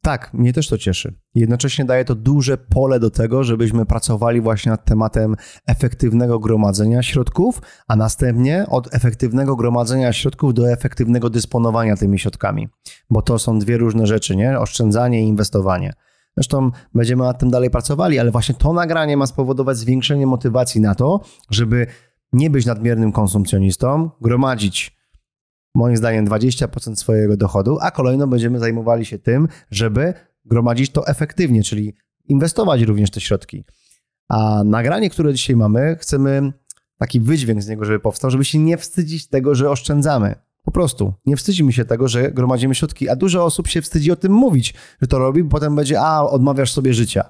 Tak, mnie też to cieszy. Jednocześnie daje to duże pole do tego, żebyśmy pracowali właśnie nad tematem efektywnego gromadzenia środków, a następnie od efektywnego gromadzenia środków do efektywnego dysponowania tymi środkami. Bo to są dwie różne rzeczy, nie? Oszczędzanie i inwestowanie. Zresztą będziemy nad tym dalej pracowali, ale właśnie to nagranie ma spowodować zwiększenie motywacji na to, żeby nie być nadmiernym konsumpcjonistą, gromadzić moim zdaniem 20% swojego dochodu, a kolejno będziemy zajmowali się tym, żeby gromadzić to efektywnie, czyli inwestować również te środki. A nagranie, które dzisiaj mamy, chcemy taki wydźwięk z niego, żeby powstał, żeby się nie wstydzić tego, że oszczędzamy. Po prostu nie wstydzimy się tego, że gromadzimy środki, a dużo osób się wstydzi o tym mówić, że to robi, bo potem będzie, odmawiasz sobie życia.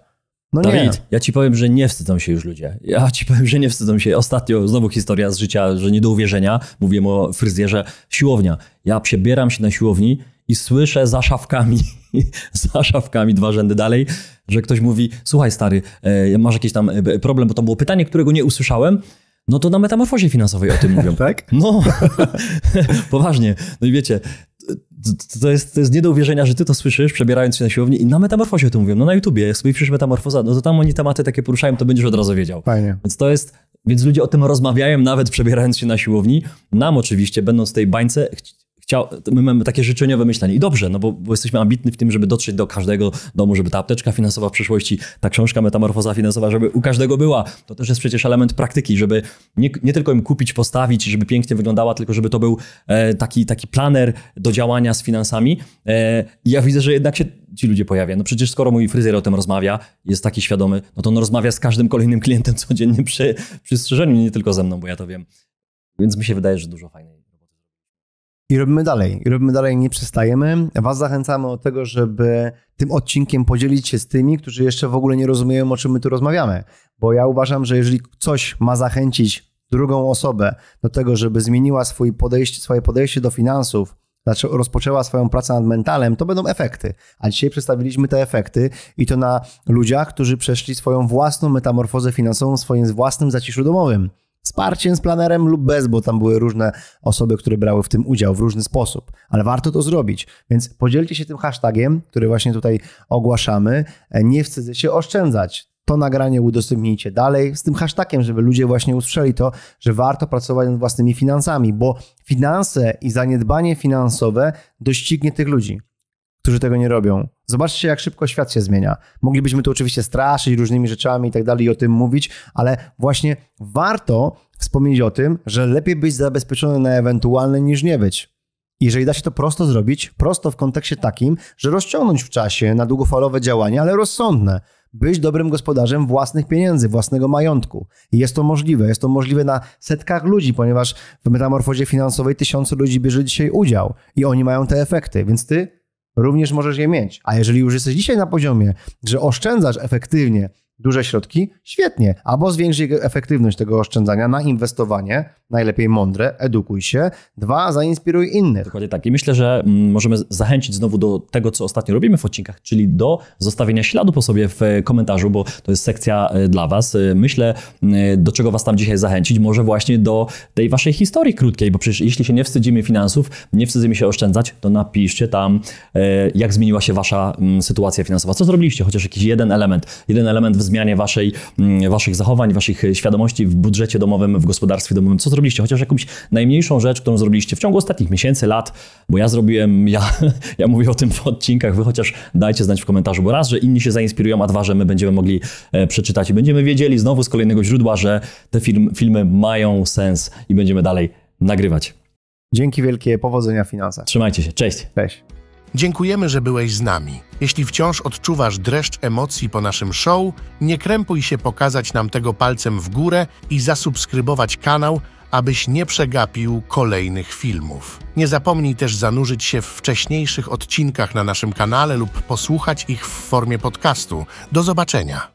No nie.
Dawid, ja ci powiem, że nie wstydzą się już ludzie. Ja ci powiem, że nie wstydzą się. Ostatnio znowu historia z życia, że nie do uwierzenia. Mówiłem o fryzjerze. Siłownia. Ja przebieram się na siłowni i słyszę za szafkami 2 rzędy dalej, że ktoś mówi, słuchaj stary, masz jakiś tam problem, bo to było pytanie, którego nie usłyszałem. No to na metamorfozie finansowej o tym mówią.
Tak?
No, poważnie. No i wiecie, to jest nie do uwierzenia, że ty to słyszysz, przebierając się na siłowni i na metamorfozie o tym mówią. No na YouTubie, jak sobie wpiszesz metamorfoza, no to tam oni tematy takie poruszają, to będziesz od razu wiedział.
Fajnie.
Więc ludzie o tym rozmawiają, nawet przebierając się na siłowni. Nam oczywiście, będąc w tej bańce, my mamy takie życzeniowe myślenie. I dobrze, no bo jesteśmy ambitni w tym, żeby dotrzeć do każdego domu, żeby ta apteczka finansowa w przyszłości, ta książka metamorfoza finansowa, żeby u każdego była. To też jest przecież element praktyki, żeby nie tylko im kupić, postawić, żeby pięknie wyglądała, tylko żeby to był taki planer do działania z finansami. Ja widzę, że jednak się ci ludzie pojawia. No przecież skoro mój fryzjer o tym rozmawia, jest taki świadomy, no to on rozmawia z każdym kolejnym klientem codziennie przy strzeżeniu, nie tylko ze mną, bo ja to wiem. Więc mi się wydaje, że dużo fajnej.
I robimy dalej, nie przestajemy. Was zachęcamy do tego, żeby tym odcinkiem podzielić się z tymi, którzy jeszcze w ogóle nie rozumieją, o czym my tu rozmawiamy. Bo ja uważam, że jeżeli coś ma zachęcić drugą osobę do tego, żeby zmieniła swoje podejście do finansów, rozpoczęła swoją pracę nad mentalem, to będą efekty. A dzisiaj przedstawiliśmy te efekty i to na ludziach, którzy przeszli swoją własną metamorfozę finansową w swoim własnym zaciszu domowym. Wsparciem, z planerem lub bez, bo tam były różne osoby, które brały w tym udział w różny sposób, ale warto to zrobić. Więc podzielcie się tym hashtagiem, który właśnie tutaj ogłaszamy. Nie wstydzę się oszczędzać. To nagranie udostępnijcie dalej z tym hashtagiem, żeby ludzie właśnie usłyszeli to, że warto pracować nad własnymi finansami, bo finanse i zaniedbanie finansowe doścignie tych ludzi, którzy tego nie robią. Zobaczcie, jak szybko świat się zmienia. Moglibyśmy tu oczywiście straszyć różnymi rzeczami i tak dalej i o tym mówić, ale właśnie warto wspomnieć o tym, że lepiej być zabezpieczony na ewentualne niż nie być. Jeżeli da się to prosto zrobić, prosto w kontekście takim, że rozciągnąć w czasie na długofalowe działania, ale rozsądne. Być dobrym gospodarzem własnych pieniędzy, własnego majątku. I jest to możliwe na setkach ludzi, ponieważ w metamorfozie finansowej 1000 ludzi bierze dzisiaj udział i oni mają te efekty, więc ty również możesz je mieć. A jeżeli już jesteś dzisiaj na poziomie, że oszczędzasz efektywnie duże środki, świetnie. Albo zwiększyć efektywność tego oszczędzania na inwestowanie, najlepiej mądre, edukuj się. 2, zainspiruj innych.
Dokładnie tak. I myślę, że możemy zachęcić znowu do tego, co ostatnio robimy w odcinkach, czyli do zostawienia śladu po sobie w komentarzu, bo to jest sekcja dla Was. Myślę, do czego Was tam dzisiaj zachęcić, może właśnie do tej Waszej historii krótkiej, bo przecież jeśli się nie wstydzimy finansów, nie wstydzimy się oszczędzać, to napiszcie tam, jak zmieniła się Wasza sytuacja finansowa. Co zrobiliście? Chociaż jakiś jeden element w zmianie Waszych zachowań, Waszych świadomości w budżecie domowym, w gospodarstwie domowym. Co zrobiliście? Chociaż jakąś najmniejszą rzecz, którą zrobiliście w ciągu ostatnich miesięcy, lat, bo ja zrobiłem, ja mówię o tym w odcinkach, Wy chociaż dajcie znać w komentarzu, bo raz, że inni się zainspirują, a 2, że my będziemy mogli przeczytać i będziemy wiedzieli znowu z kolejnego źródła, że te filmy mają sens i będziemy dalej nagrywać.
Dzięki wielkie, powodzenia w finansach.
Trzymajcie się, cześć.
Cześć.
Dziękujemy, że byłeś z nami. Jeśli wciąż odczuwasz dreszcz emocji po naszym show, nie krępuj się pokazać nam tego palcem w górę i zasubskrybować kanał, abyś nie przegapił kolejnych filmów. Nie zapomnij też zanurzyć się w wcześniejszych odcinkach na naszym kanale lub posłuchać ich w formie podcastu. Do zobaczenia!